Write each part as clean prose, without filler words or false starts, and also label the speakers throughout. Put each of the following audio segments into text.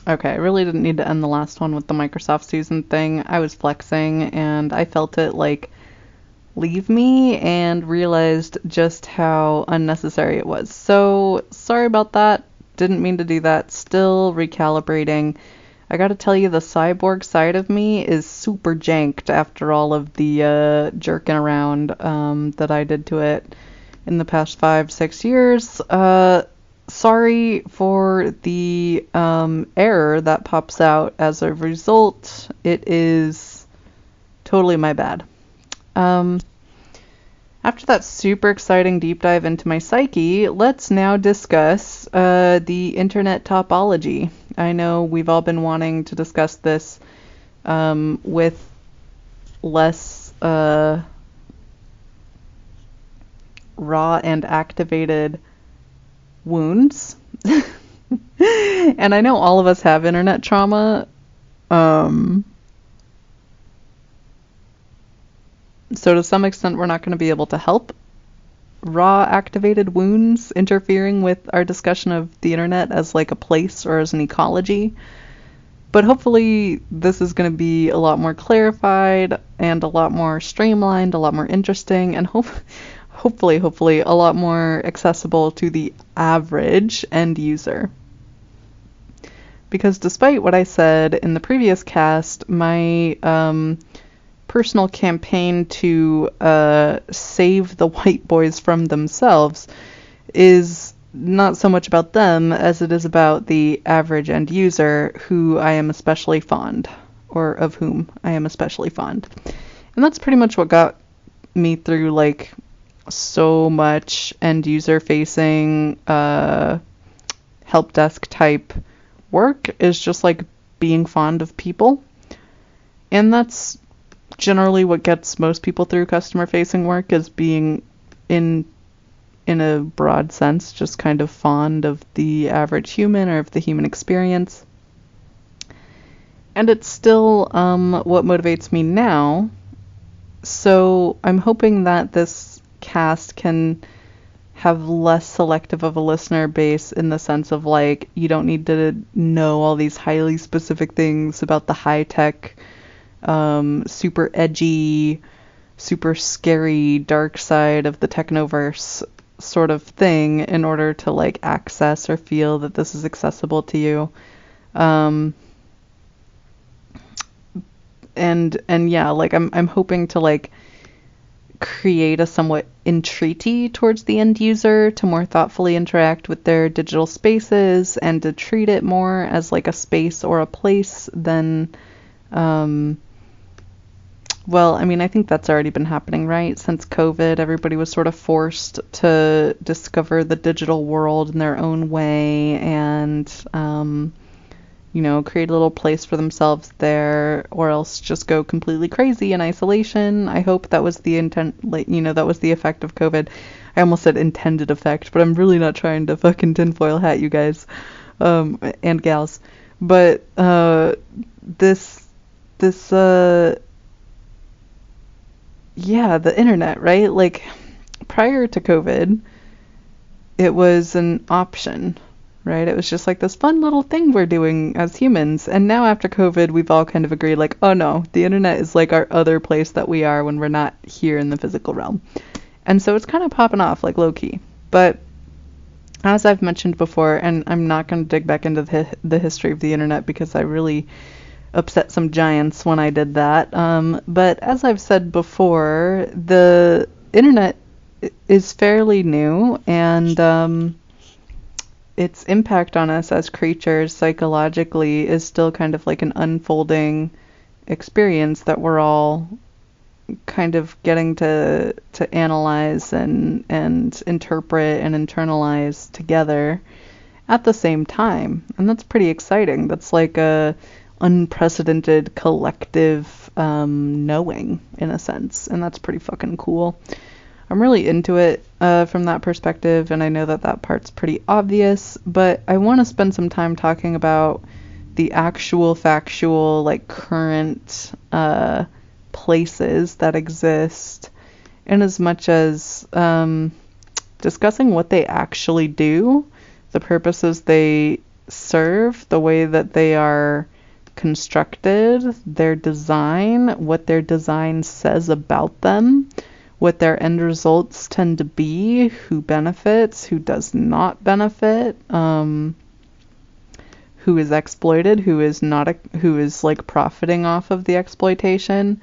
Speaker 1: Okay, I really didn't need to end the last one with the Microsoft Susan thing. I was flexing and I felt it like leave me and realized just how unnecessary it was. So, sorry about that. Didn't mean to do that. Still recalibrating. I gotta tell you, the cyborg side of me is super janked after all of the jerking around that I did to it in the past 5, 6 years. Sorry for the error that pops out as a result. It is totally my bad. Um, After that super exciting deep dive into my psyche, let's now discuss the internet topology. I know we've all been wanting to discuss this with less raw and activated wounds. And I know all of us have internet trauma. Um, so to some extent, we're not going to be able to help raw activated wounds interfering with our discussion of the internet as like a place or as an ecology. But hopefully this is going to be a lot more clarified and a lot more streamlined, a lot more interesting, and hopefully a lot more accessible to the average end user. Because despite what I said in the previous cast, my personal campaign to save the white boys from themselves is not so much about them as it is about the average end user who I am especially fond, or of whom I am especially fond. And that's pretty much what got me through like so much end user facing help desk type work, is just like being fond of people. And that's generally what gets most people through customer facing work, is being in a broad sense just kind of fond of the average human or of the human experience. And it's still what motivates me now. So I'm hoping that this cast can have less selective of a listener base, in the sense of like, you don't need to know all these highly specific things about the high tech, super edgy, super scary dark side of the technoverse sort of thing in order to like access or feel that this is accessible to you. And yeah, like I'm hoping to like create a somewhat entreaty towards the end user to more thoughtfully interact with their digital spaces and to treat it more as like a space or a place than well, I mean, I think that's already been happening, right? Since COVID, everybody was sort of forced to discover the digital world in their own way and, create a little place for themselves there, or else just go completely crazy in isolation. I hope that was the intent, like, that was the effect of COVID. I almost said intended effect, but I'm really not trying to fucking tinfoil hat you guys, and gals. But, yeah, the internet, right? Like, prior to COVID, it was an option, right? It was just like this fun little thing we're doing as humans. And now after COVID, we've all kind of agreed, like, oh no, the internet is like our other place that we are when we're not here in the physical realm. And so it's kind of popping off, like, low-key. But as I've mentioned before, and I'm not going to dig back into the history of the internet because I really upset some giants when I did that. But as I've said before, the internet is fairly new, and its impact on us as creatures psychologically is still kind of like an unfolding experience that we're all kind of getting to analyze and interpret and internalize together at the same time. And that's pretty exciting. That's like a unprecedented collective knowing, in a sense, and that's pretty fucking cool. I'm really into it from that perspective, and I know that part's pretty obvious, but I want to spend some time talking about the actual factual, like, current places that exist, in as much as discussing what they actually do, the purposes they serve, the way that they are constructed, their design, what their design says about them, what their end results tend to be, who benefits, who does not benefit, who is exploited, who is not, who is like profiting off of the exploitation,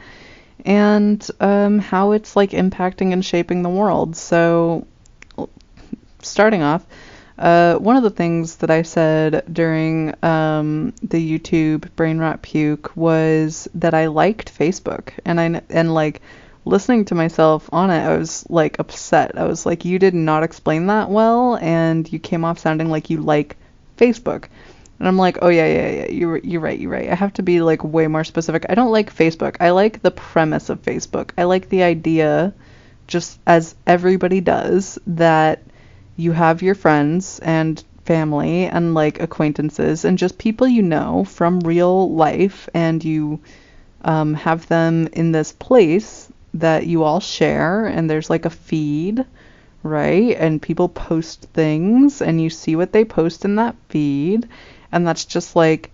Speaker 1: and how it's like impacting and shaping the world. So, starting off, one of the things that I said during the YouTube Brain Rot Puke was that I liked Facebook, and like listening to myself on it, I was like upset. I was like, you did not explain that well, and you came off sounding like you like Facebook. And I'm like, oh yeah, you're right. I have to be like way more specific. I don't like Facebook. I like the premise of Facebook. I like the idea, just as everybody does, that you have your friends and family and like acquaintances and just people you know from real life, and you have them in this place that you all share, and there's like a feed, right? And people post things, and you see what they post in that feed, and that's just like,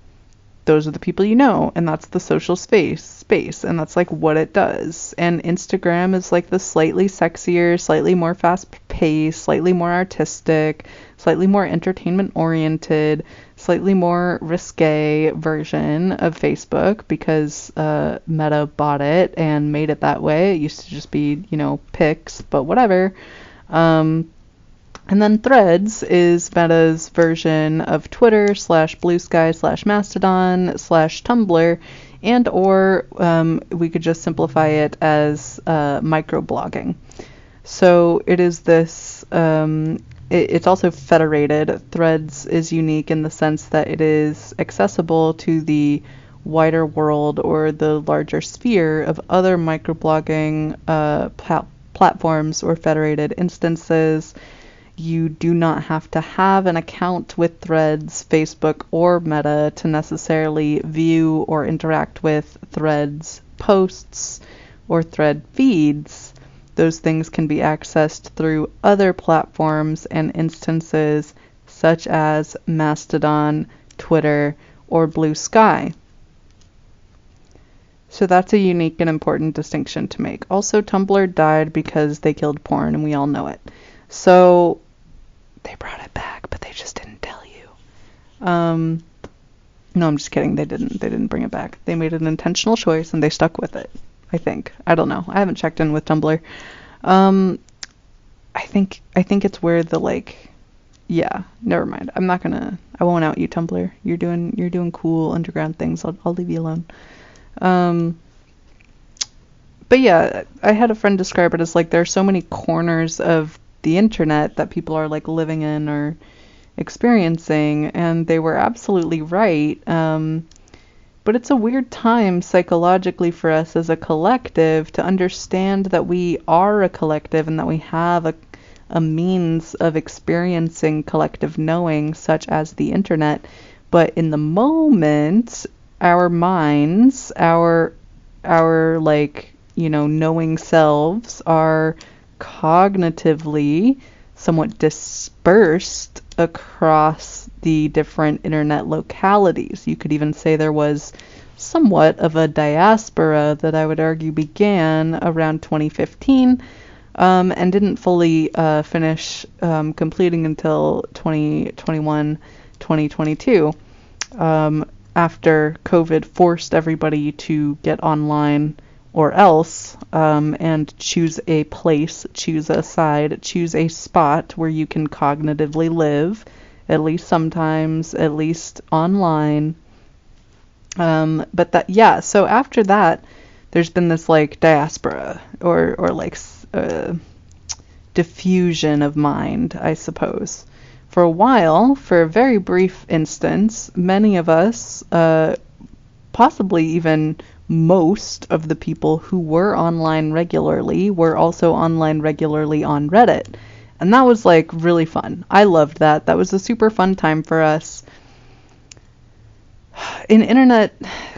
Speaker 1: those are the people you know, and that's the social space, and that's like what it does. And Instagram is like the slightly sexier, slightly more fast-paced, slightly more artistic, slightly more entertainment-oriented, slightly more risque version of Facebook, because Meta bought it and made it that way. It used to just be, pics, but whatever. And then Threads is Meta's version of Twitter / Blue Sky / Mastodon / Tumblr, and or we could just simplify it as microblogging. So it is this, it's also federated. Threads is unique in the sense that it is accessible to the wider world or the larger sphere of other microblogging platforms or federated instances. You do not have to have an account with Threads, Facebook, or Meta to necessarily view or interact with Threads posts or thread feeds. Those things can be accessed through other platforms and instances such as Mastodon, Twitter, or Blue Sky. So that's a unique and important distinction to make. Also, Tumblr died because they killed porn, and we all know it. So they brought it back, but they just didn't tell you. No, I'm just kidding. They didn't bring it back. They made an intentional choice and they stuck with it, I think. I don't know. I haven't checked in with Tumblr. I think it's where the yeah, never mind. I won't out you, Tumblr. You're doing cool underground things. I'll leave you alone. But yeah, I had a friend describe it as like there are so many corners of the internet that people are like living in or experiencing, and they were absolutely right. But it's a weird time psychologically for us as a collective to understand that we are a collective and that we have a means of experiencing collective knowing, such as the internet. But in the moment, our minds, our knowing selves are cognitively somewhat dispersed across the different internet localities. You could even say there was somewhat of a diaspora that I would argue began around 2015 and didn't fully finish completing until 2021, 2022, after COVID forced everybody to get online or else, and choose a place, choose a side, choose a spot where you can cognitively live, at least sometimes, at least online. But that, yeah, so after that, there's been this like diaspora or like diffusion of mind, I suppose. For a while, for a very brief instance, many of us, possibly even most of the people who were online regularly were also online regularly on Reddit. And that was like really fun. I loved that. That was a super fun time for us. In internet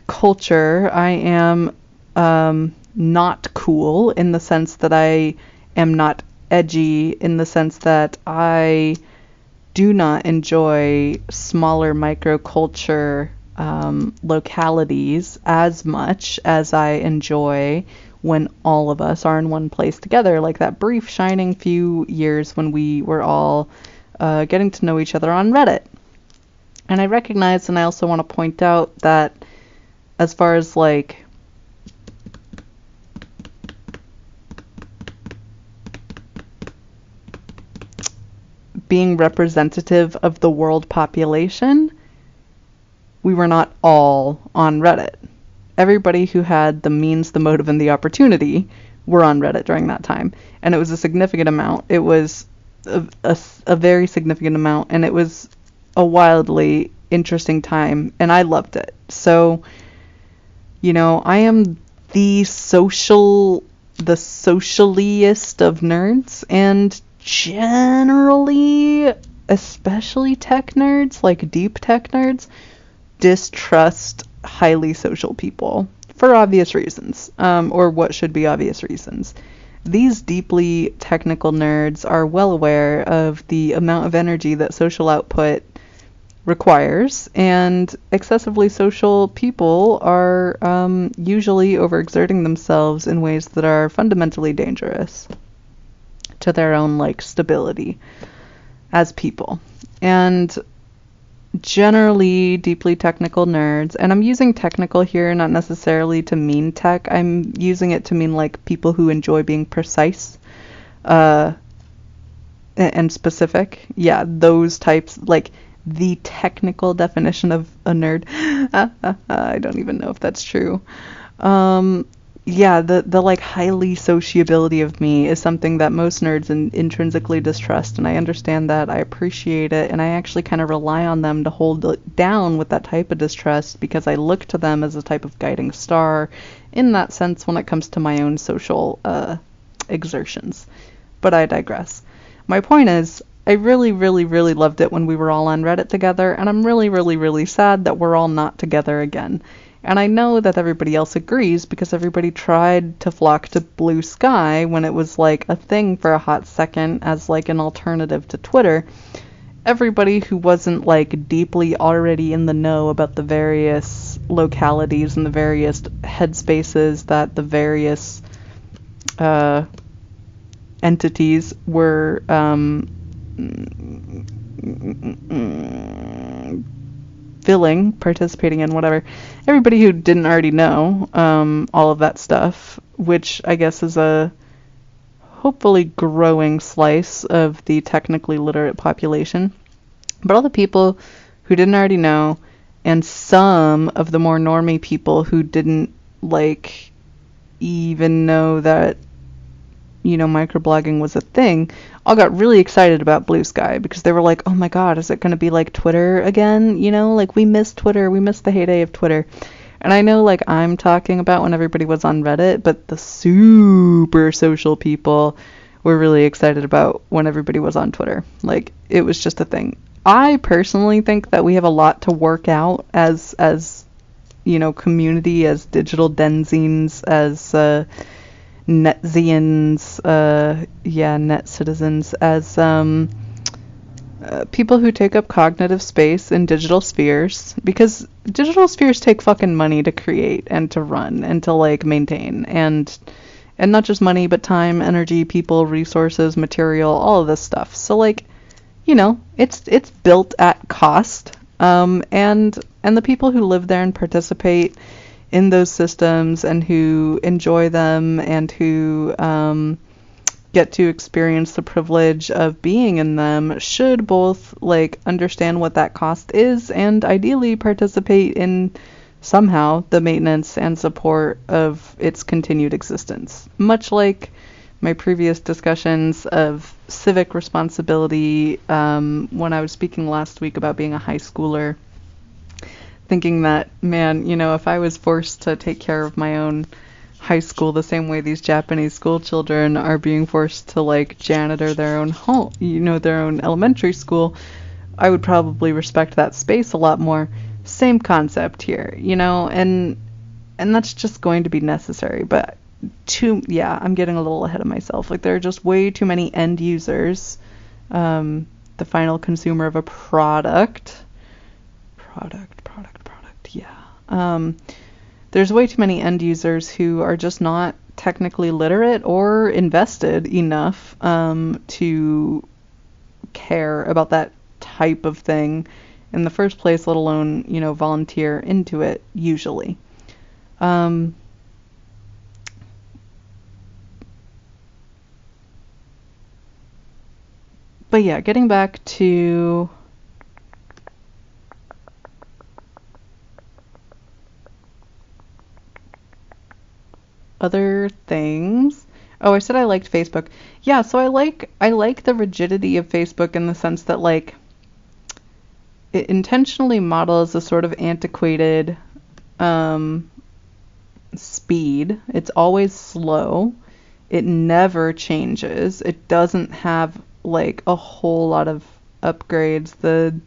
Speaker 1: culture, I am not cool in the sense that I am not edgy, in the sense that I do not enjoy smaller microculture localities as much as I enjoy when all of us are in one place together, like that brief shining few years when we were all getting to know each other on Reddit. And I recognize, and I also want to point out that as far as like being representative of the world population, we were not all on Reddit. Everybody who had the means, the motive, and the opportunity were on Reddit during that time. And it was a significant amount. It was a very significant amount, and it was a wildly interesting time, and I loved it. So, you know, I am the socialiest of nerds, and generally, especially tech nerds, like deep tech nerds, distrust highly social people for obvious reasons, or what should be obvious reasons. These deeply technical nerds are well aware of the amount of energy that social output requires, and excessively social people are usually overexerting themselves in ways that are fundamentally dangerous to their own like stability as people. And generally deeply technical nerds, and I'm using technical here not necessarily to mean tech, I'm using it to mean like people who enjoy being precise and specific. Yeah, those types, like the technical definition of a nerd. I don't even know if that's true. Yeah, the like highly sociability of me is something that most nerds intrinsically distrust, and I understand that. I appreciate it, and I actually kind of rely on them to hold it down with that type of distrust, because I look to them as a type of guiding star in that sense when it comes to my own social exertions. But I digress. My point is, I really, really, really loved it when we were all on Reddit together, and I'm really, really, really sad that we're all not together again. And I know that everybody else agrees, because everybody tried to flock to Blue Sky when it was like a thing for a hot second as like an alternative to Twitter. Everybody who wasn't like deeply already in the know about the various localities and the various headspaces that the various entities were participating in, whatever. Everybody who didn't already know all of that stuff, which I guess is a hopefully growing slice of the technically literate population. But all the people who didn't already know, and some of the more normie people who didn't like even know that, you know, microblogging was a thing, all got really excited about Blue Sky, because they were like, oh my god, is it going to be like Twitter again? You know, like we miss Twitter, we miss the heyday of Twitter. And I know like I'm talking about when everybody was on Reddit, but the super social people were really excited about when everybody was on Twitter. Like it was just a thing. I personally think that we have a lot to work out as you know, community, as digital denzines, as netzians, net citizens, as people who take up cognitive space in digital spheres, because digital spheres take fucking money to create and to run and to like maintain, and not just money, but time, energy, people, resources, material, all of this stuff. So like, you know, it's built at cost, and the people who live there and participate in those systems and who enjoy them and who get to experience the privilege of being in them should both like understand what that cost is and ideally participate in somehow the maintenance and support of its continued existence. Much like my previous discussions of civic responsibility when I was speaking last week about being a high schooler, thinking that, man, you know, if I was forced to take care of my own high school the same way these Japanese school children are being forced to like janitor their own home, you know, their own elementary school, I would probably respect that space a lot more. Same concept here, you know, and that's just going to be necessary. But I'm getting a little ahead of myself. Like there are just way too many end users the final consumer of a product. Yeah. There's way too many end users who are just not technically literate or invested enough to care about that type of thing in the first place, let alone, volunteer into it usually. But yeah, getting back to other things. Oh, I said I liked Facebook. Yeah, so I like the rigidity of Facebook in the sense that like it intentionally models a sort of antiquated um, speed. It's always slow. It never changes. It doesn't have like a whole lot of upgrades. The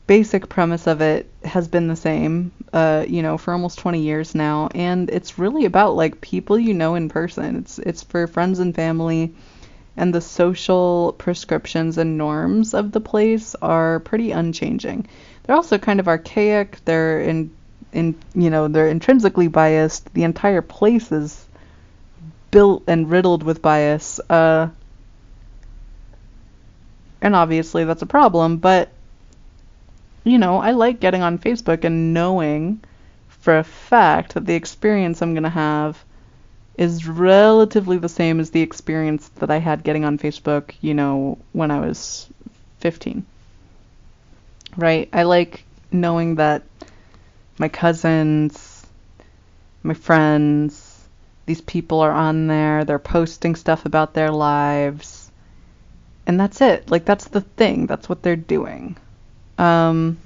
Speaker 1: basic premise of it has been the same, for almost 20 years now, and it's really about like people you know in person. It's for friends and family, and the social prescriptions and norms of the place are pretty unchanging. They're also kind of archaic. They're intrinsically biased. The entire place is built and riddled with bias, and obviously that's a problem, but I like getting on Facebook and knowing for a fact that the experience I'm going to have is relatively the same as the experience that I had getting on Facebook, when I was 15. Right? I like knowing that my cousins, my friends, these people are on there, they're posting stuff about their lives, and that's it. Like, that's the thing. That's what they're doing. Reddit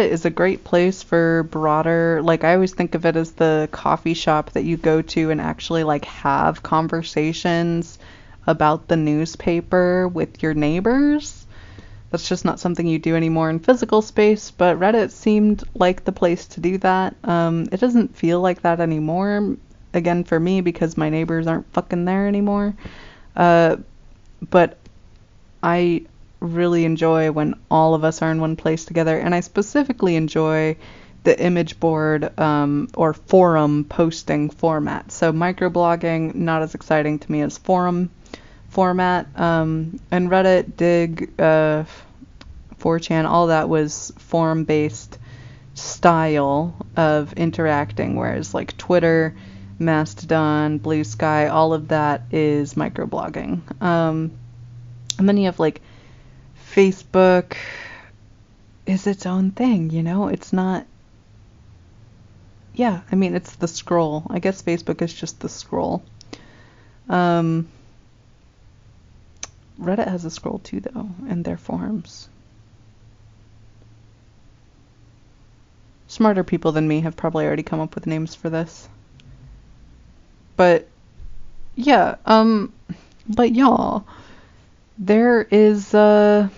Speaker 1: is a great place for broader, like I always think of it as the coffee shop that you go to and actually like have conversations about the newspaper with your neighbors. That's just not something you do anymore in physical space, but Reddit seemed like the place to do that. It doesn't feel like that anymore, again, for me, because my neighbors aren't fucking there anymore. But I really enjoy when all of us are in one place together, and I specifically enjoy the image board or forum posting format. So microblogging, not as exciting to me as forum format, and Reddit, Dig, 4chan, all that was forum-based style of interacting, whereas like Twitter, Mastodon, Blue Sky, all of that is microblogging. And then you have like Facebook is its own thing, It's not... Yeah, I mean, it's the scroll. I guess Facebook is just the scroll. Reddit has a scroll too, though, and their forums. Smarter people than me have probably already come up with names for this. But, yeah, but y'all, there is, there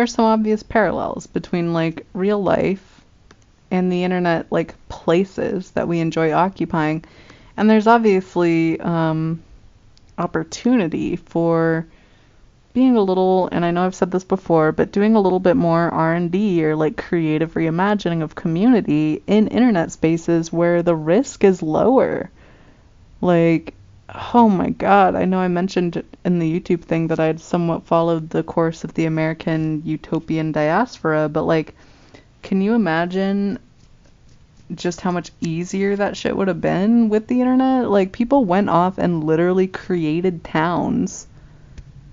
Speaker 1: are some obvious parallels between like real life and the internet, like places that we enjoy occupying, and there's obviously opportunity for being a little, and I know I've said this before, but doing a little bit more R&D or like creative reimagining of community in internet spaces where the risk is lower. Like, oh my God, I know I mentioned in the YouTube thing that I'd somewhat followed the course of the American utopian diaspora, but like, can you imagine just how much easier that shit would have been with the internet? Like, people went off and literally created towns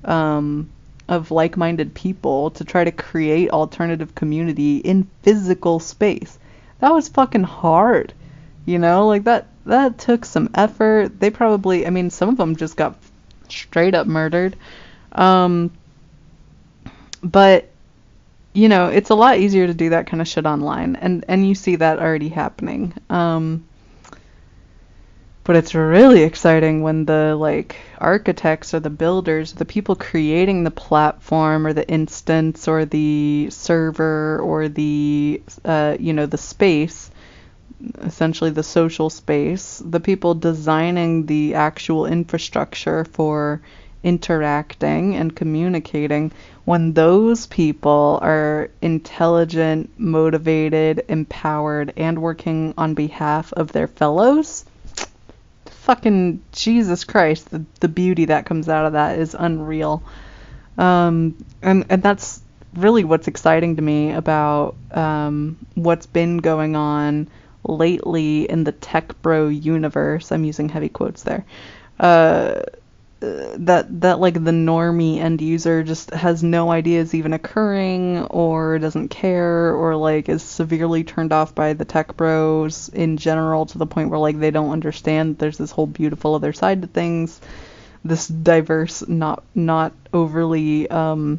Speaker 1: of like-minded people to try to create alternative community in physical space. That was fucking hard, like that took some effort. They probably, I mean, some of them just got straight up murdered. But it's a lot easier to do that kind of shit online, and you see that already happening. But it's really exciting when the like architects or the builders, the people creating the platform or the instance or the server or the the space, essentially the social space, the people designing the actual infrastructure for interacting and communicating, when those people are intelligent, motivated, empowered, and working on behalf of their fellows, fucking Jesus Christ, the beauty that comes out of that is unreal. And that's really what's exciting to me about what's been going on lately in the tech bro universe. I'm using heavy quotes there. That like the normie end user just has no idea is even occurring, or doesn't care, or like is severely turned off by the tech bros in general, to the point where like they don't understand there's this whole beautiful other side to things, this diverse, not overly I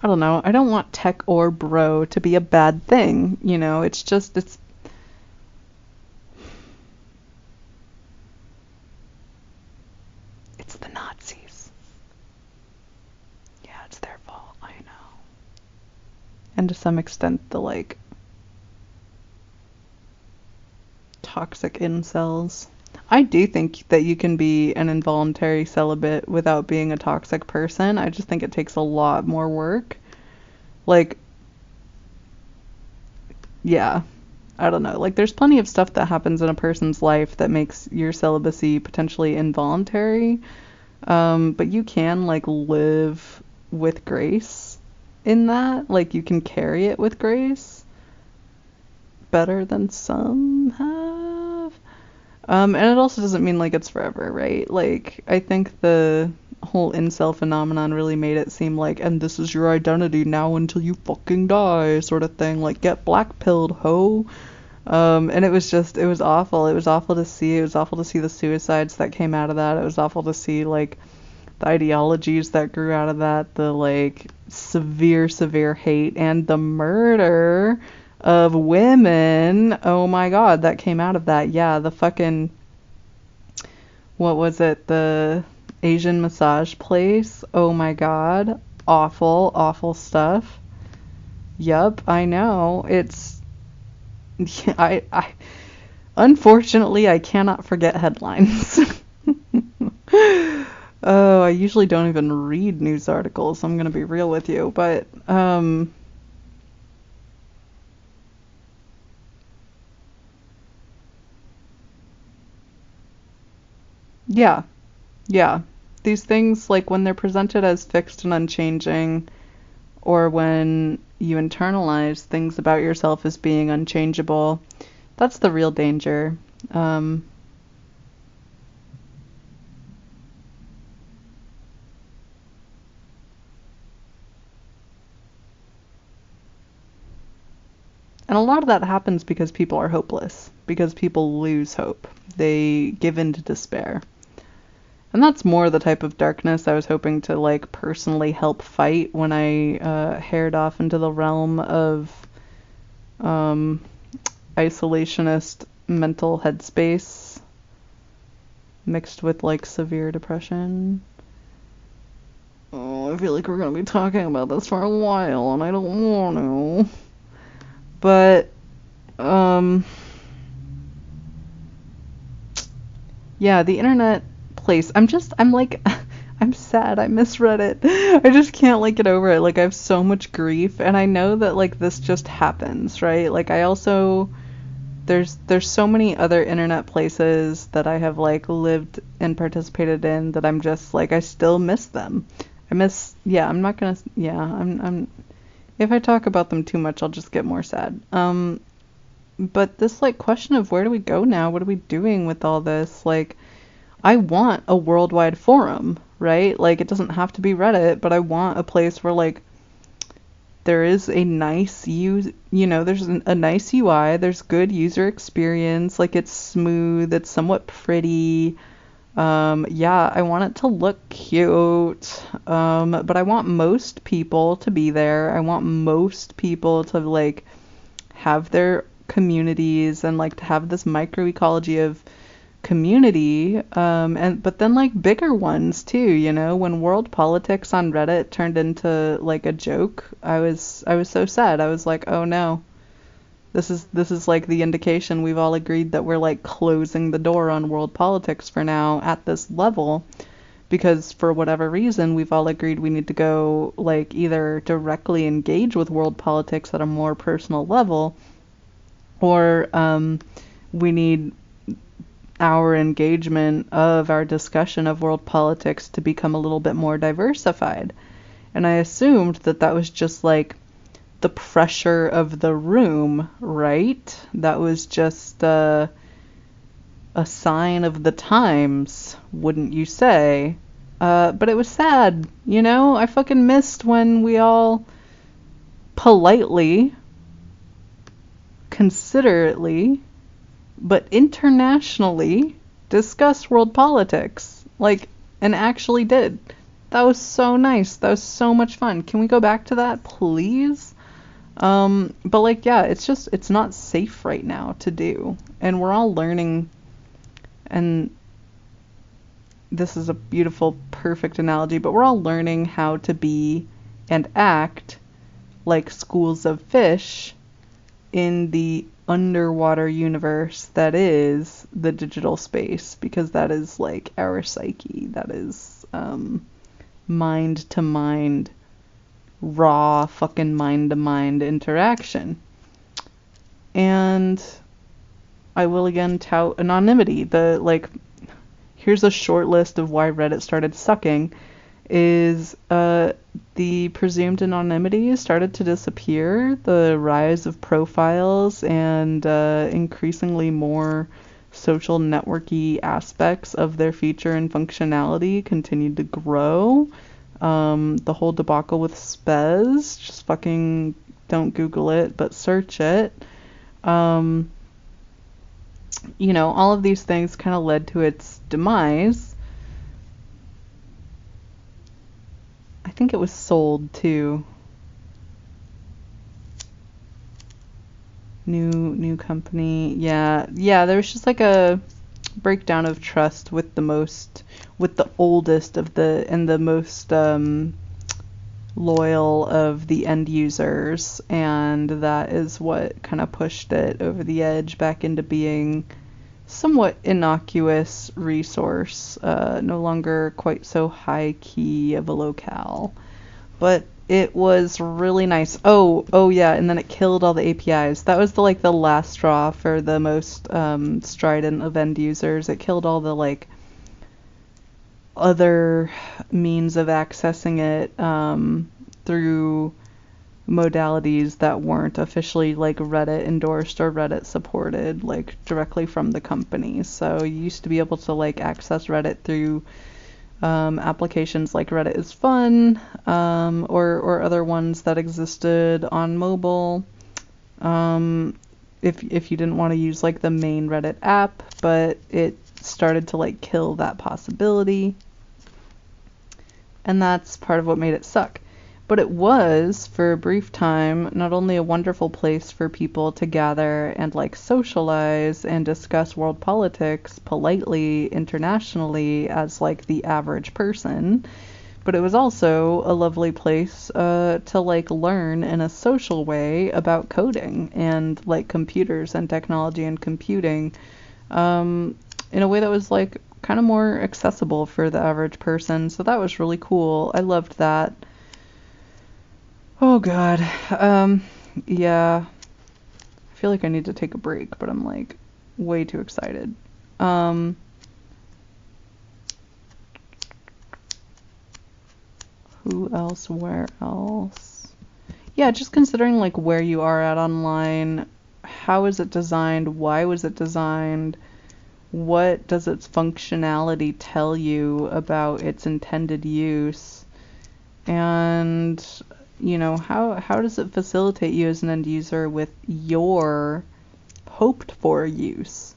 Speaker 1: don't know, I don't want tech or bro to be a bad thing, it's just it's the Nazis. Yeah, it's their fault, I know. And to some extent the like toxic incels. I do think that you can be an involuntary celibate without being a toxic person. I just think it takes a lot more work. Like, yeah, I don't know. Like, there's plenty of stuff that happens in a person's life that makes your celibacy potentially involuntary. But you can, like, live with grace in that. Like, you can carry it with grace better than some have. And it also doesn't mean, like, it's forever, right? Like, I think the whole incel phenomenon really made it seem like, and this is your identity now until you fucking die, sort of thing. Like, get black-pilled, ho. And it was awful. It was awful to see. It was awful to see the suicides that came out of that. It was awful to see, like, the ideologies that grew out of that, the, like, severe hate, and the murder of women. Oh my god, that came out of that. Yeah, the fucking, what was it? The Asian massage place. Oh my god. Awful stuff. Yup, I know. It's, I unfortunately, I cannot forget headlines. Oh, I usually don't even read news articles, I'm gonna be real with you, but, yeah, yeah. These things, like, when they're presented as fixed and unchanging, or when you internalize things about yourself as being unchangeable, that's the real danger. Um, and a lot of that happens because people are hopeless, because people lose hope. They give in to despair. And that's more the type of darkness I was hoping to, like, personally help fight when I haired off into the realm of um, isolationist mental headspace mixed with, like, severe depression. Oh, I feel like we're going to be talking about this for a while, and I don't want to. But, um, yeah, the internet place. I'm like, I'm sad. I misread it. I just can't, like, get over it. Like, I have so much grief, and I know that, like, this just happens, right? Like, I also, there's so many other internet places that I have, like, lived and participated in that I'm just, like, I still miss them. Yeah, I'm not gonna, yeah, if I talk about them too much, I'll just get more sad. But this, like, question of where do we go now? What are we doing with all this? Like, I want a worldwide forum, right? Like, it doesn't have to be Reddit, but I want a place where, like, there is a nice there's a nice UI, there's good user experience, like, it's smooth, it's somewhat pretty. Yeah, I want it to look cute. But I want most people to be there. I want most people to, like, have their communities and like to have this microecology of community, and but then like bigger ones too, when world politics on Reddit turned into like a joke. I was so sad. I was like, oh no, this is like the indication we've all agreed that we're like closing the door on world politics for now at this level, because for whatever reason we've all agreed we need to go like either directly engage with world politics at a more personal level, or we need our engagement of our discussion of world politics to become a little bit more diversified. And I assumed that that was just like the pressure of the room, right? That was just a sign of the times, wouldn't you say? But it was sad, I fucking missed when we all politely, considerately, but internationally discussed world politics, like, and actually did. That was so nice. That was so much fun. Can we go back to that, please? But like, yeah, it's not safe right now to do, and we're all learning. And this is a beautiful, perfect analogy, but we're all learning how to be and act like schools of fish in the underwater universe that is the digital space, because that is like our psyche. That is mind to mind, raw fucking mind to mind interaction. And I will again tout anonymity. Here's a short list of why Reddit started sucking. Is the presumed anonymity started to disappear, the rise of profiles and increasingly more social networky aspects of their feature and functionality continued to grow. The whole debacle with Spez, just fucking don't Google it, but search it. All of these things kind of led to its demise. I think it was sold to new company. Yeah, there was just like a breakdown of trust with the oldest of the and the most loyal of the end users, and that is what kind of pushed it over the edge back into being somewhat innocuous resource, no longer quite so high key of a locale. But it was really nice. Oh yeah, and then it killed all the APIs. That was the last straw for the most strident of end users. It killed all the like other means of accessing it through modalities that weren't officially like Reddit endorsed or Reddit supported, like directly from the companies. So you used to be able to like access Reddit through applications like Reddit is Fun, or other ones that existed on mobile, if you didn't want to use like the main Reddit app. But it started to like kill that possibility, and that's part of what made it suck. But it was, for a brief time, not only a wonderful place for people to gather and like socialize and discuss world politics politely internationally as like the average person, but it was also a lovely place to like learn in a social way about coding and like computers and technology and computing, in a way that was like kind of more accessible for the average person. So that was really cool. I loved that. Oh god. Yeah. I feel like I need to take a break, but I'm like way too excited. Who else? Where else? Yeah, just considering like where you are at online. How is it designed? Why was it designed? What does its functionality tell you about its intended use? And how does it facilitate you as an end user with your hoped for use?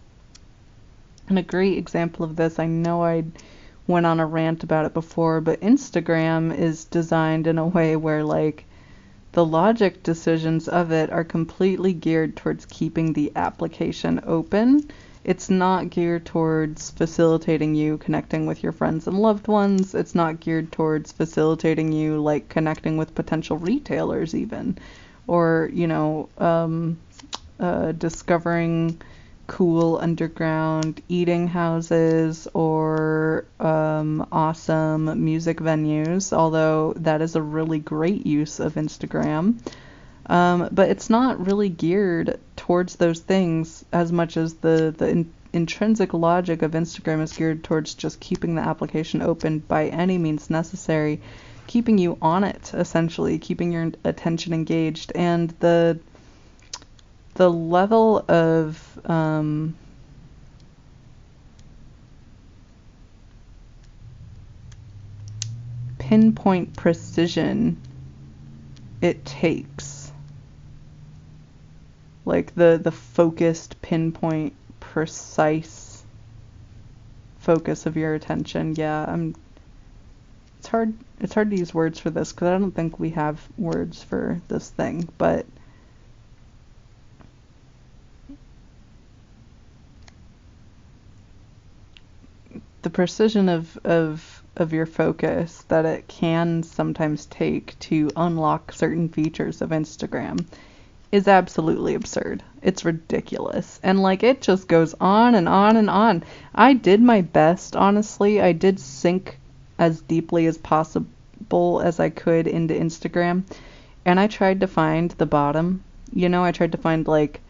Speaker 1: And a great example of this, I know I went on a rant about it before, but Instagram is designed in a way where like the logic decisions of it are completely geared towards keeping the application open. It's not geared towards facilitating you connecting with your friends and loved ones. It's not geared towards facilitating you like connecting with potential retailers even, or discovering cool underground eating houses or awesome music venues, although that is a really great use of Instagram. But it's not really geared towards those things as much as the intrinsic logic of Instagram is geared towards just keeping the application open by any means necessary, keeping you on it, essentially, keeping your attention engaged. And the level of pinpoint precision it takes, like the focused pinpoint precise focus of your attention. It's hard to use words for this because I don't think we have words for this thing, but the precision of your focus that it can sometimes take to unlock certain features of Instagram is absolutely absurd. It's ridiculous. And like it just goes on and on and on. I did my best, honestly. I did sink as deeply as possible as I could into Instagram. And I tried to find the bottom. I tried to find like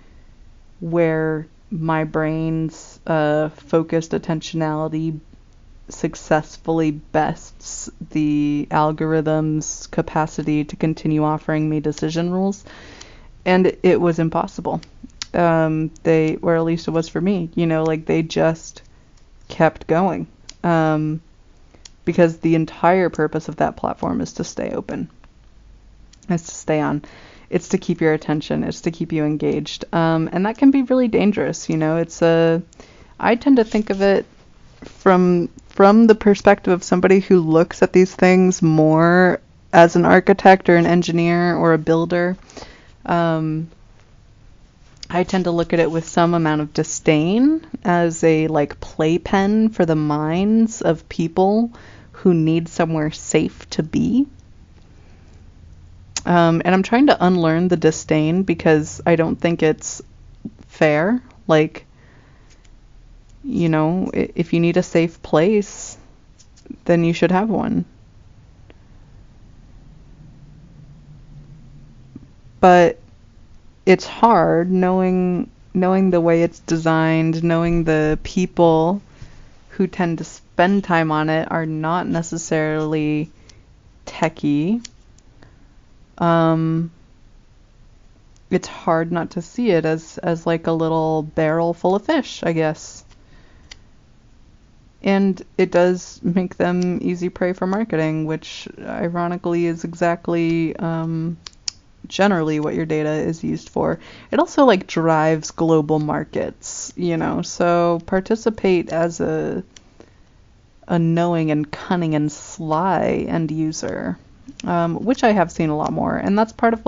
Speaker 1: where my brain's focused attentionality successfully bests the algorithm's capacity to continue offering me decision rules, and it was impossible. Or at least it was for me. They just kept going, because the entire purpose of that platform is to stay open, is to stay on. It's to keep your attention. It's to keep you engaged. And that can be really dangerous. I tend to think of it from the perspective of somebody who looks at these things more as an architect or an engineer or a builder. I tend to look at it with some amount of disdain as a playpen for the minds of people who need somewhere safe to be. And I'm trying to unlearn the disdain because I don't think it's fair. If you need a safe place, then you should have one. But it's hard knowing the way it's designed, knowing the people who tend to spend time on it are not necessarily techie. It's hard not to see it as like a little barrel full of fish, I guess. And it does make them easy prey for marketing, which ironically is exactly generally what your data is used for. It also drives global markets, so participate as a knowing and cunning and sly end user, which I have seen a lot more. And that's part of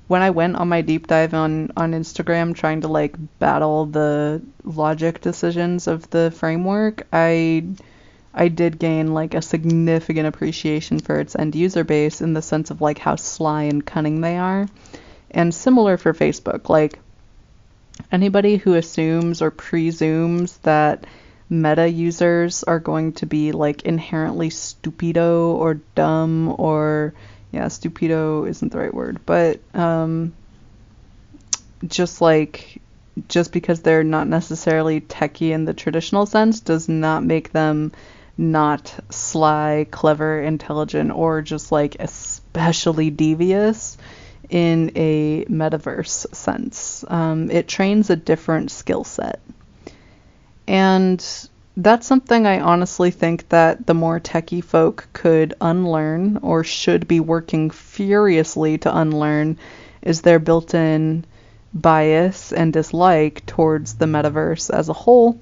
Speaker 1: when I went on my deep dive on Instagram trying to battle the logic decisions of the framework, I did gain a significant appreciation for its end user base in the sense of how sly and cunning they are. And similar for Facebook, anybody who assumes or presumes that meta users are going to be inherently stupido or dumb or stupido isn't the right word, but just because they're not necessarily techie in the traditional sense does not make them not sly, clever, intelligent, or just especially devious in a metaverse sense. It trains a different skill set. And that's something I honestly think that the more techie folk could unlearn, or should be working furiously to unlearn, is their built-in bias and dislike towards the metaverse as a whole.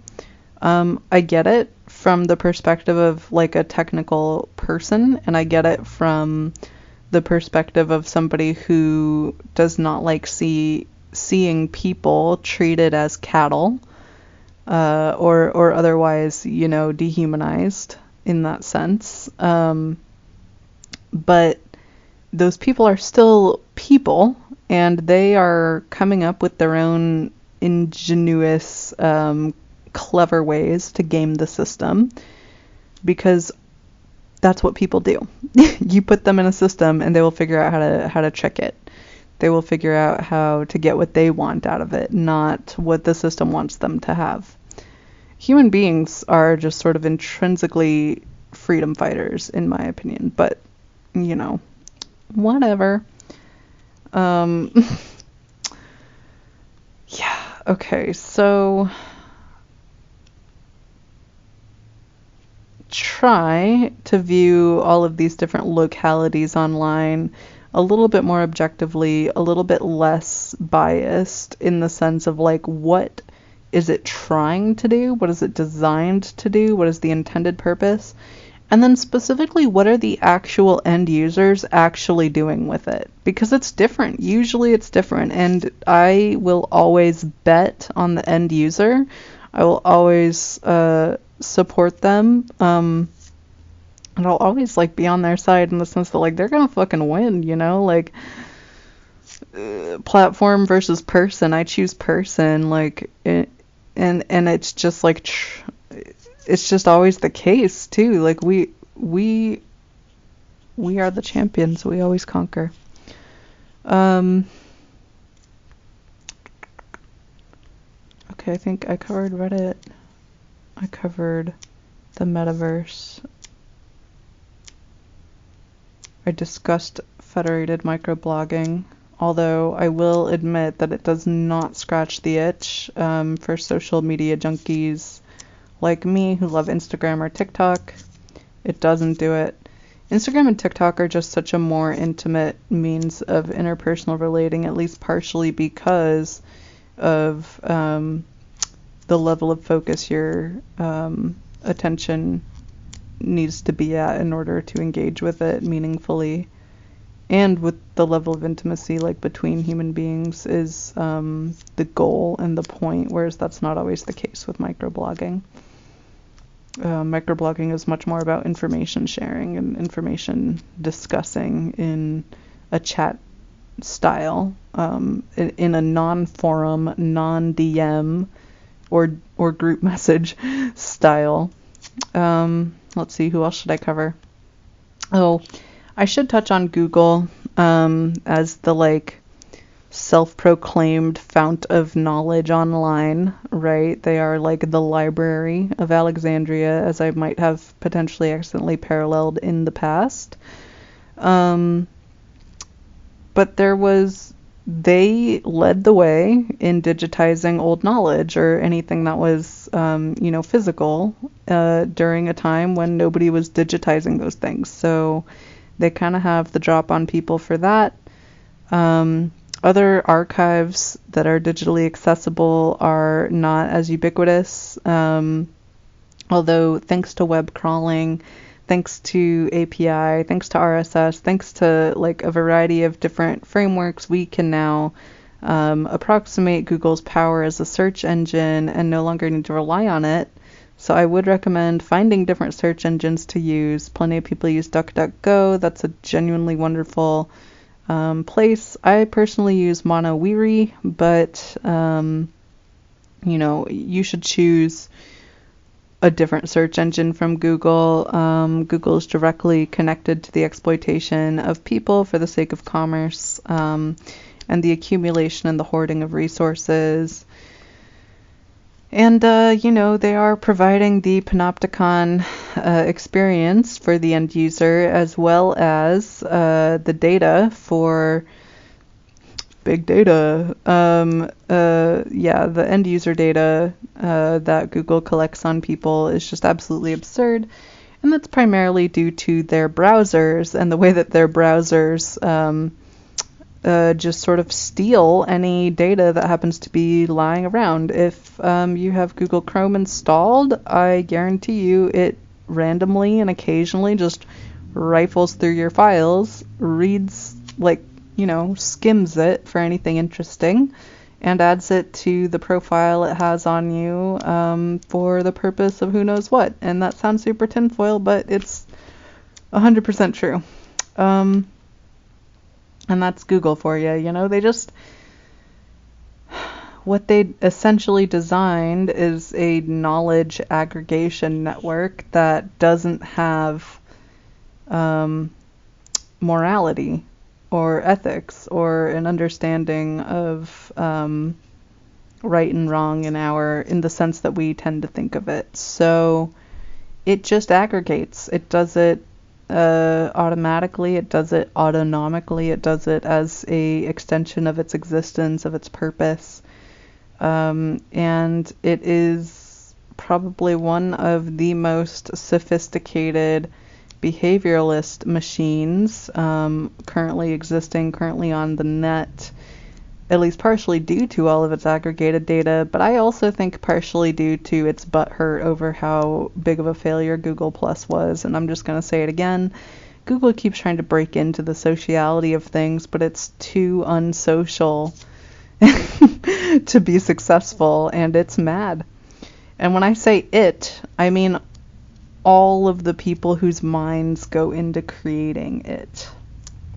Speaker 1: I get it from the perspective of a technical person, and I get it from the perspective of somebody who does not like seeing people treated as cattle, or otherwise, dehumanized in that sense. But those people are still people, and they are coming up with their own ingenious, clever ways to game the system, because that's what people do. You put them in a system and they will figure out how to trick it. They will figure out how to get what they want out of it, not what the system wants them to have. Human beings are just sort of intrinsically freedom fighters, in my opinion, but, whatever. Yeah, okay, so try to view all of these different localities online a little bit more objectively, a little bit less biased, in the sense of like, what is it trying to do? What is it designed to do? What is the intended purpose? And then specifically, what are the actual end users actually doing with it? Because it's different. Usually it's different. And I will always bet on the end user. I will always support them. And I'll always be on their side, in the sense that they're gonna fucking win, platform versus person. I choose person, and it's just it's just always the case too. We are the champions. We always conquer. Okay, I think I covered Reddit. I covered the metaverse. I discussed federated microblogging, although I will admit that it does not scratch the itch for social media junkies like me who love Instagram or TikTok. It doesn't do it. Instagram and TikTok are just such a more intimate means of interpersonal relating, at least partially because of the level of focus your attention needs to be at in order to engage with it meaningfully, and with the level of intimacy between human beings is the goal and the point, whereas that's not always the case with microblogging. Microblogging is much more about information sharing and information discussing in a chat style, in a non-forum, non-DM or group message style. Let's see, who else should I cover? Oh, I should touch on Google as the self-proclaimed fount of knowledge online, right? They are the Library of Alexandria, as I might have potentially accidentally paralleled in the past. But they led the way in digitizing old knowledge, or anything that was, physical, during a time when nobody was digitizing those things. So they kind of have the drop on people for that. Other archives that are digitally accessible are not as ubiquitous, although thanks to web crawling, thanks to API, thanks to RSS, thanks to a variety of different frameworks, we can now approximate Google's power as a search engine and no longer need to rely on it. So I would recommend finding different search engines to use. Plenty of people use DuckDuckGo. That's a genuinely wonderful place. I personally use MonoWiri, but you should choose a different search engine from Google. Google is directly connected to the exploitation of people for the sake of commerce, and the accumulation and the hoarding of resources. And, they are providing the panopticon experience for the end user, as well as the data for big data. The end user data that Google collects on people is just absolutely absurd. And that's primarily due to their browsers and the way that their browsers just sort of steal any data that happens to be lying around. If you have Google Chrome installed, I guarantee you it randomly and occasionally just rifles through your files, reads, like, skims it for anything interesting, and adds it to the profile it has on you for the purpose of who knows what. And that sounds super tinfoil, but it's 100% true. And that's Google for you. What they essentially designed is a knowledge aggregation network that doesn't have morality or ethics or an understanding of right and wrong in the sense that we tend to think of it. So it just aggregates. It does it automatically. It does it autonomically. It does it as a extension of its existence, of its purpose. And it is probably one of the most sophisticated behavioralist machines currently on the net, at least partially due to all of its aggregated data, but I also think partially due to its butthurt over how big of a failure Google Plus was. And I'm just going to say it again. Google keeps trying to break into the sociality of things, but it's too unsocial to be successful, and it's mad. And when I say it, I mean all of the people whose minds go into creating it,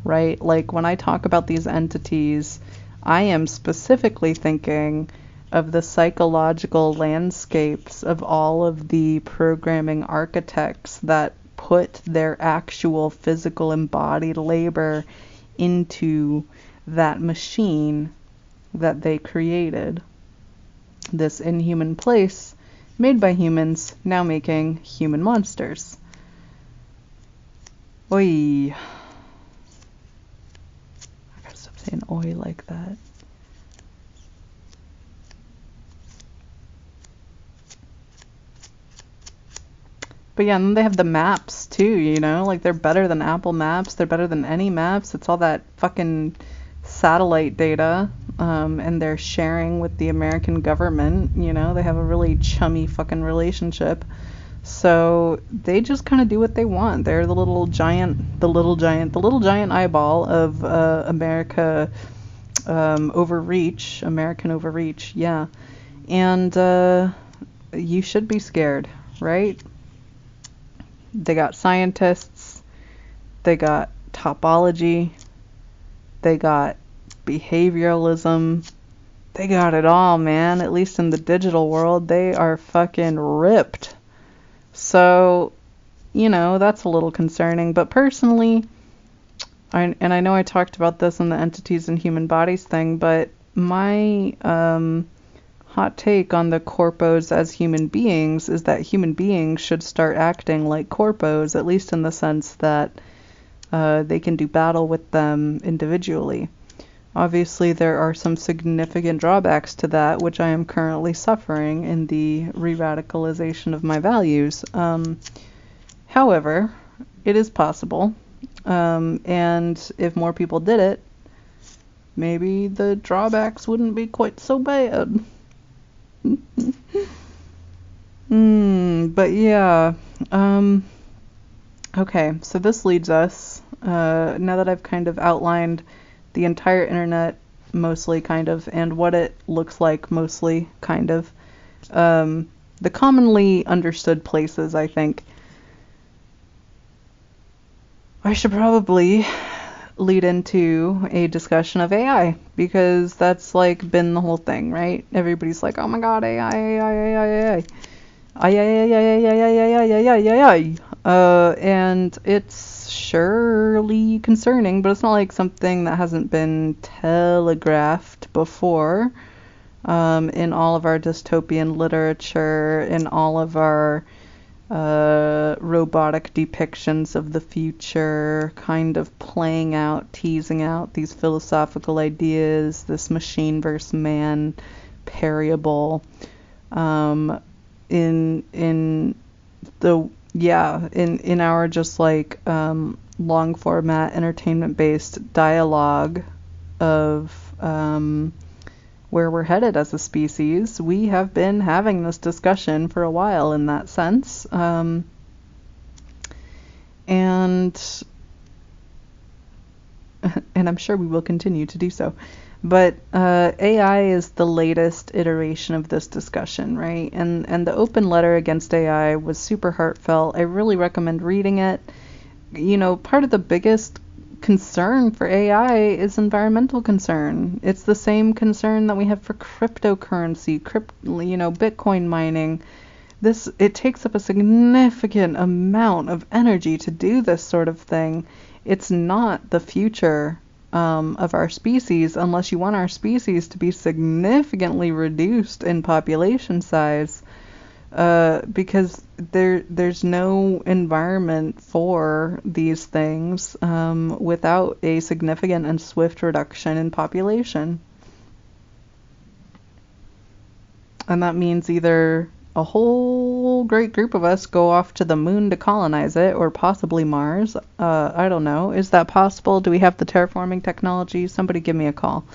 Speaker 1: right? Like, when I talk about these entities, I am specifically thinking of the psychological landscapes of all of the programming architects that put their actual physical embodied labor into that machine that they created. This inhuman place made by humans, now making human monsters. Oi. I gotta stop saying oi like that. But yeah, and then they have the maps too, like, they're better than Apple Maps, they're better than any maps. It's all that fucking satellite data, and they're sharing with the American government. They have a really chummy fucking relationship. So they just kind of do what they want. They're the little giant eyeball of American overreach, yeah. And you should be scared, right? They got scientists, they got topology, they got behavioralism, they got it all, man. At least in the digital world, they are fucking ripped. So, that's a little concerning. But personally, I know I talked about this in the entities and human bodies thing, but my hot take on the corpos as human beings is that human beings should start acting like corpos, at least in the sense that they can do battle with them individually. Obviously, there are some significant drawbacks to that, which I am currently suffering in the re-radicalization of my values. However, it is possible, and if more people did it, maybe the drawbacks wouldn't be quite so bad. But yeah, okay, so this leads us, now that I've kind of outlined the entire internet, mostly, kind of, and what it looks like, mostly, kind of, the commonly understood places, I think I should probably lead into a discussion of AI, because that's, like, been the whole thing, right? Everybody's like, oh my god, AI, AI, and it's surely concerning, but it's not like something that hasn't been telegraphed before, in all of our dystopian literature, in all of our robotic depictions of the future, kind of playing out, teasing out these philosophical ideas, this machine versus man parable, in our just like long format entertainment based dialogue of where we're headed as a species. We have been having this discussion for a while in that sense. And and I'm sure we will continue to do so. But AI is the latest iteration of this discussion, right? And the open letter against AI was super heartfelt. I really recommend reading it. You know, part of the biggest concern for AI is environmental concern. It's the same concern that we have for cryptocurrency, Bitcoin mining. It takes up a significant amount of energy to do this sort of thing. It's not the future of our species unless you want our species to be significantly reduced in population size, because there's no environment for these things without a significant and swift reduction in population. And that means either a whole great group of us go off to the moon to colonize it, or possibly Mars. I don't know. Is that possible? Do we have the terraforming technology? Somebody give me a call.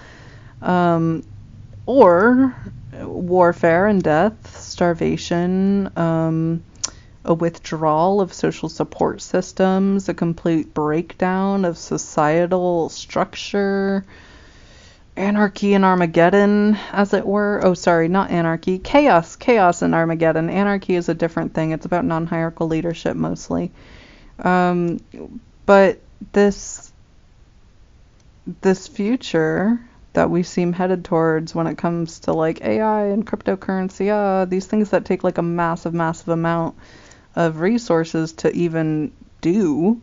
Speaker 1: Or warfare and death, starvation, a withdrawal of social support systems, a complete breakdown of societal structure, anarchy and Armageddon, as it were. Oh, sorry, not anarchy. Chaos and Armageddon. Anarchy is a different thing. It's about non-hierarchical leadership mostly. But this future that we seem headed towards when it comes to like AI and cryptocurrency, these things that take like a massive amount of resources to even do,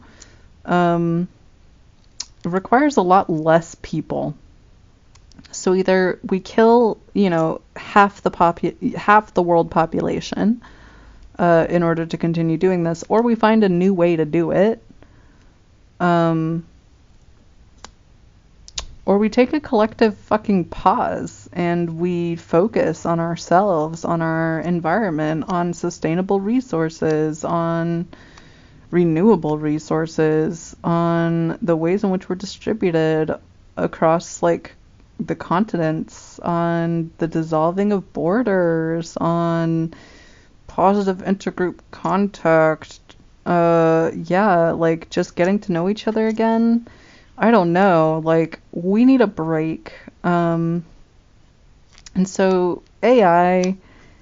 Speaker 1: requires a lot less people. So either we kill, half the world population in order to continue doing this, or we find a new way to do it, or we take a collective fucking pause and we focus on ourselves, on our environment, on sustainable resources, on renewable resources, on the ways in which we're distributed across like the continents, on the dissolving of borders, on positive intergroup contact, like just getting to know each other again. I don't know, like we need a break. And so AI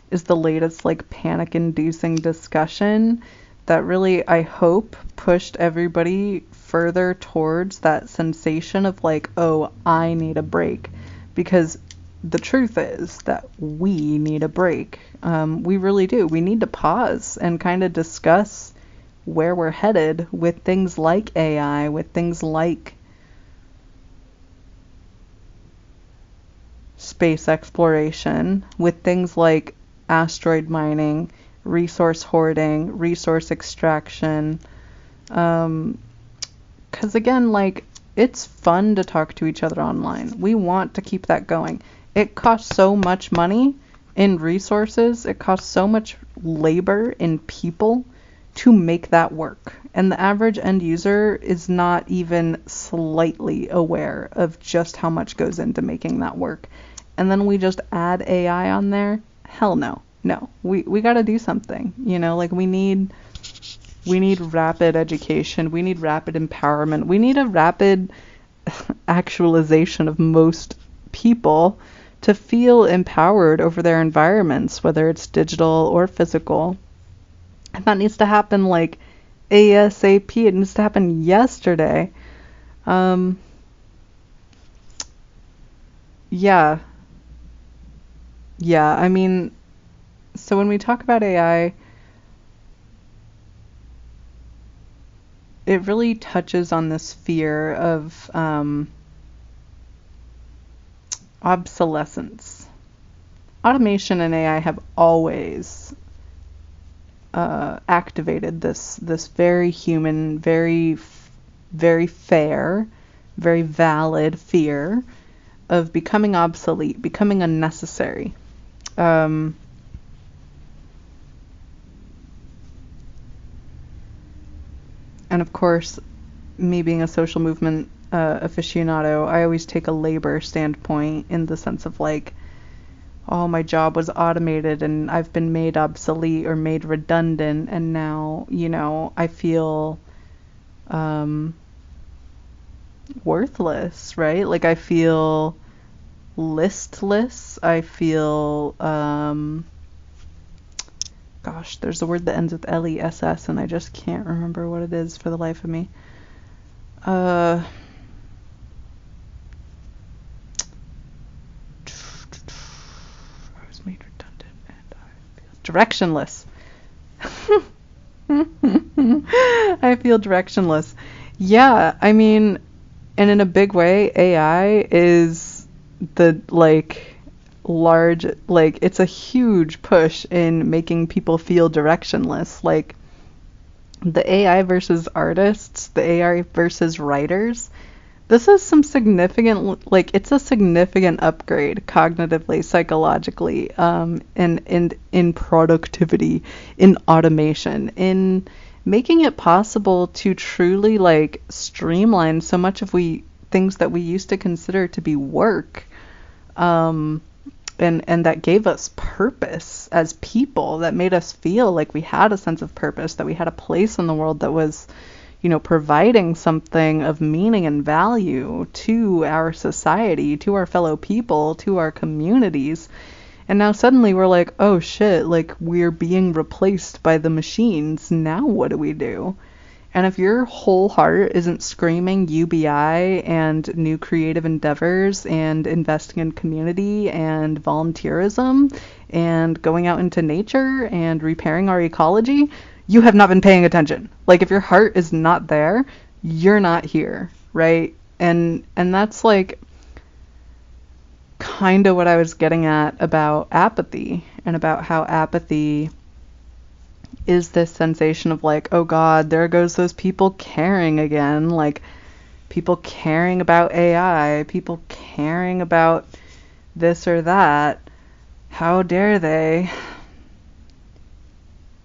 Speaker 1: is the latest like panic-inducing discussion that really, I hope, pushed everybody further towards that sensation of like, oh, I need a break. Because the truth is that we need a break. We really do. We need to pause and kind of discuss where we're headed with things like AI, with things like space exploration, with things like asteroid mining, resource hoarding, resource extraction. Because again, like, it's fun to talk to each other online. We want to keep that going. It costs so much money in resources. It costs so much labor in people to make that work. And the average end user is not even slightly aware of just how much goes into making that work. And then we just add AI on there? Hell no. No. We got to do something. Like we need rapid education. We need rapid empowerment. We need a rapid actualization of most people to feel empowered over their environments, whether it's digital or physical. And that needs to happen like ASAP. It needs to happen yesterday. Yeah. I mean, so when we talk about AI, it really touches on this fear of obsolescence. Automation and AI have always activated this very human, very fair, very valid fear of becoming obsolete, becoming unnecessary. And of course, me being a social movement aficionado, I always take a labor standpoint in the sense of like, oh, my job was automated and I've been made obsolete or made redundant, and now, I feel um, worthless, right? Like I feel listless. I feel, gosh, there's a word that ends with LESS and I just can't remember what it is for the life of me. I was made redundant and I feel directionless. I feel directionless. Yeah, I mean, and in a big way, AI is the large, it's a huge push in making people feel directionless. Like the AI versus artists, the AI versus writers. This is some significant, it's a significant upgrade cognitively, psychologically, and in productivity, in automation, in making it possible to truly streamline so much of we things that we used to consider to be work, um, and that gave us purpose as people, that made us feel like we had a sense of purpose, that we had a place in the world that was, providing something of meaning and value to our society, to our fellow people, to our communities. And now suddenly we're like, oh shit, we're being replaced by the machines. Now what do we do? And if your whole heart isn't screaming UBI and new creative endeavors and investing in community and volunteerism and going out into nature and repairing our ecology, you have not been paying attention. If your heart is not there, you're not here, right? And that's kind of what I was getting at about apathy, and about how apathy is this sensation of oh God, there goes those people caring again, people caring about AI, people caring about this or that. How dare they?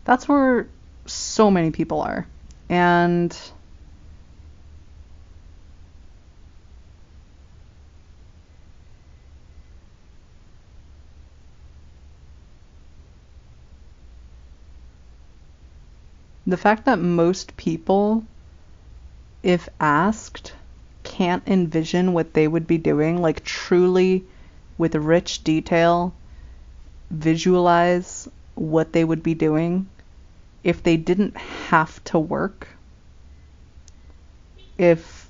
Speaker 1: That's where so many people are. And the fact that most people, if asked, can't envision what they would be doing, truly with rich detail, visualize what they would be doing if they didn't have to work, if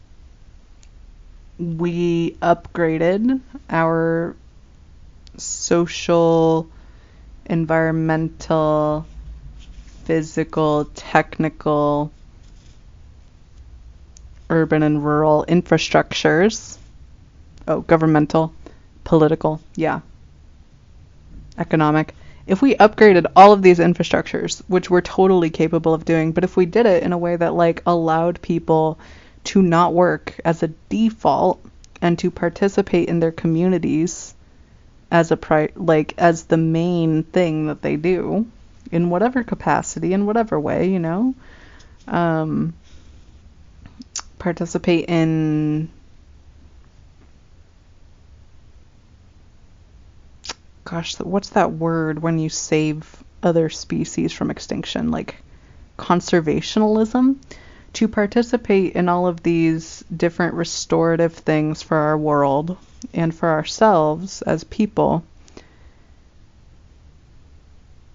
Speaker 1: we upgraded our social, environmental, physical, technical, urban and rural infrastructures. Oh, governmental, political, yeah, economic. If we upgraded all of these infrastructures, which we're totally capable of doing, but if we did it in a way that allowed people to not work as a default and to participate in their communities as as the main thing that they do, in whatever capacity, in whatever way, participate in, gosh, what's that word when you save other species from extinction? Conservationalism? To participate in all of these different restorative things for our world and for ourselves as people,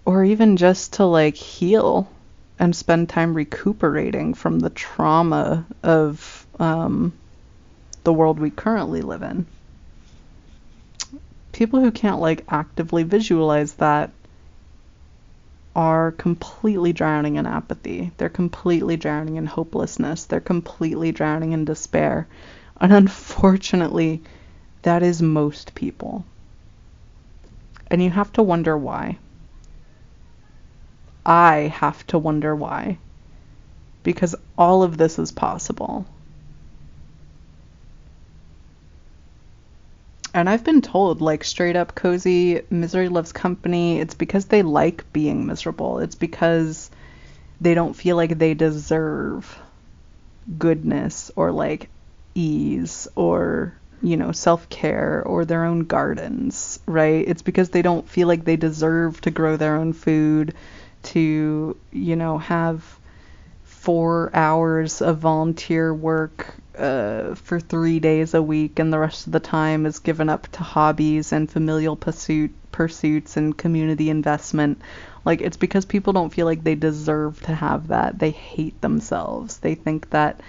Speaker 1: or even just to heal and spend time recuperating from the trauma of the world we currently live in. People who can't actively visualize that are completely drowning in apathy. They're completely drowning in hopelessness. They're completely drowning in despair. And unfortunately, that is most people. And you have to wonder why. I have to wonder why. Because all of this is possible. And I've been told, straight up, Cozy, misery loves company. It's because they like being miserable. It's because they don't feel like they deserve goodness or ease or, self-care or their own gardens, right? It's because they don't feel like they deserve to grow their own food, to, have 4 hours of volunteer work for 3 days a week, and the rest of the time is given up to hobbies and familial pursuits and community investment. Like, it's because people don't feel like they deserve to have that. They hate themselves. They think that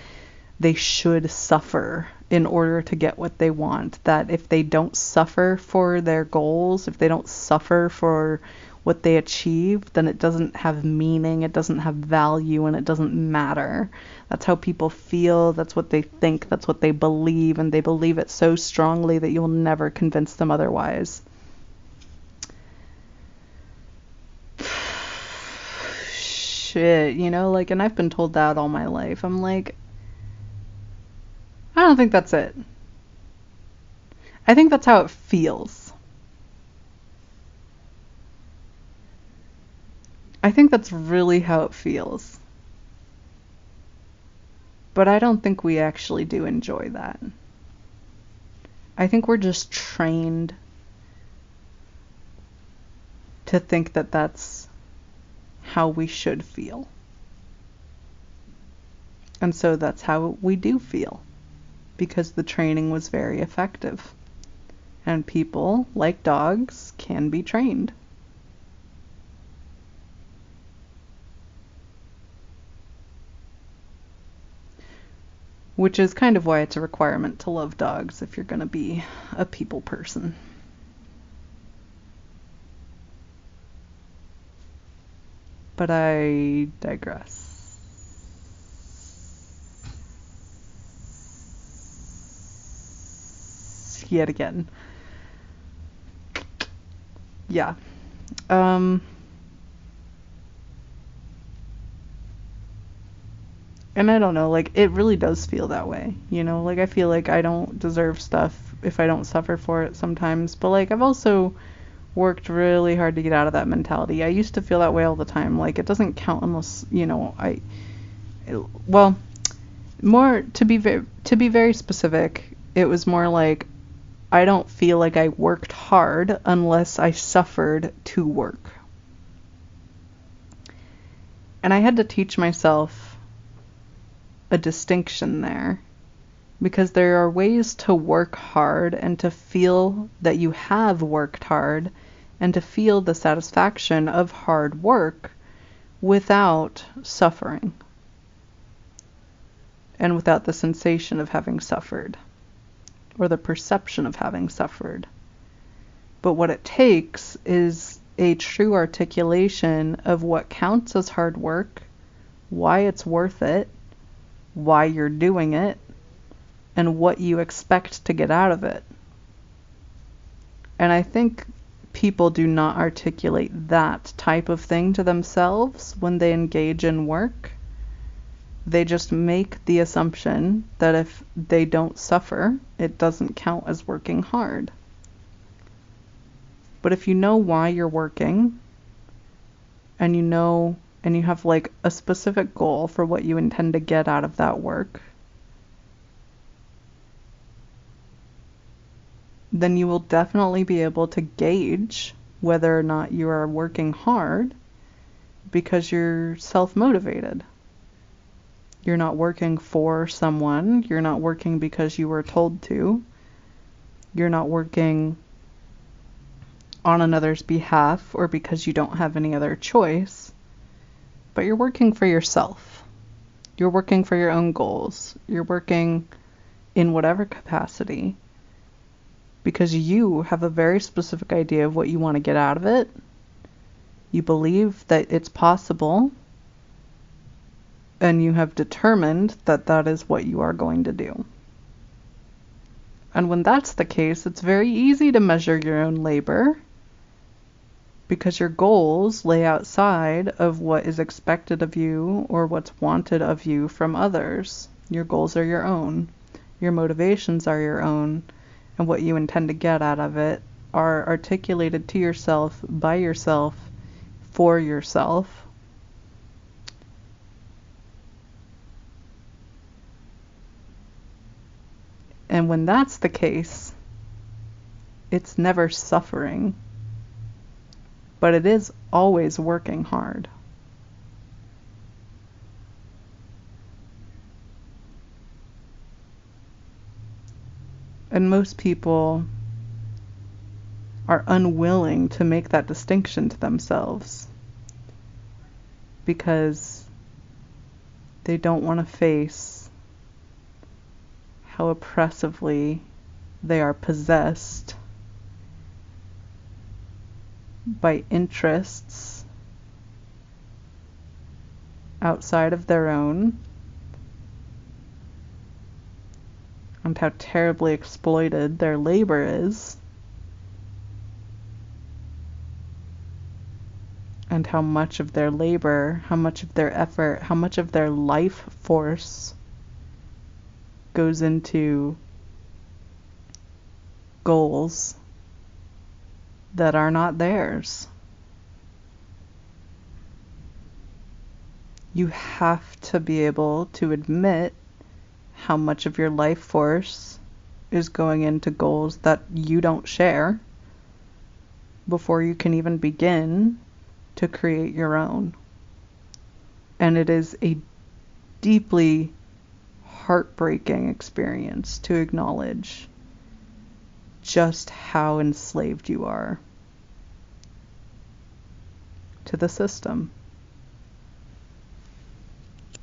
Speaker 1: they should suffer in order to get what they want. That if they don't suffer for their goals, if they don't suffer for what they achieve, then it doesn't have meaning, it doesn't have value, and it doesn't matter. That's how people feel, that's what they think, that's what they believe, and they believe it so strongly that you'll never convince them otherwise. Shit, you know, like, and I've been told that all my life. I'm like, I don't think that's it. I think that's how it feels. I think that's really how it feels. But I don't think we actually do enjoy that. I think we're just trained to think that that's how we should feel. And so that's how we do feel, because the training was very effective. And people, like dogs, can be trained. Which is kind of why it's a requirement to love dogs if you're going to be a people person. But I digress. Yet again. Yeah. And I don't know, like, it really does feel that way, you know? Like, I feel like I don't deserve stuff if I don't suffer for it sometimes. But, like, I've also worked really hard to get out of that mentality. I used to feel that way all the time. Like, it doesn't count unless, you know, well, more, to be very specific, it was more like, I don't feel like I worked hard unless I suffered to work. And I had to teach myself a distinction there, because there are ways to work hard and to feel that you have worked hard and to feel the satisfaction of hard work without suffering and without the sensation of having suffered or the perception of having suffered. But what it takes is a true articulation of what counts as hard work, why it's worth it, why you're doing it, and what you expect to get out of it. And I think people do not articulate that type of thing to themselves when they engage in work. They just make the assumption that if they don't suffer, it doesn't count as working hard. But if you know why you're working, and you know, and you have like a specific goal for what you intend to get out of that work, then you will definitely be able to gauge whether or not you are working hard, because you're self-motivated. You're not working for someone. You're not working because you were told to. You're not working on another's behalf or because you don't have any other choice. But you're working for yourself. You're working for your own goals. You're working in whatever capacity because you have a very specific idea of what you want to get out of it. You believe that it's possible, and you have determined that that is what you are going to do. And when that's the case, it's very easy to measure your own labor, because your goals lay outside of what is expected of you or what's wanted of you from others. Your goals are your own. Your motivations are your own. And what you intend to get out of it are articulated to yourself, by yourself, for yourself. And when that's the case, it's never suffering, but it is always working hard. And most people are unwilling to make that distinction to themselves because they don't want to face how oppressively they are possessed by interests outside of their own, and how terribly exploited their labor is, and how much of their labor, how much of their effort, how much of their life force goes into goals that are not theirs. You have to be able to admit how much of your life force is going into goals that you don't share before you can even begin to create your own. And it is a deeply heartbreaking experience to acknowledge just how enslaved you are to the system.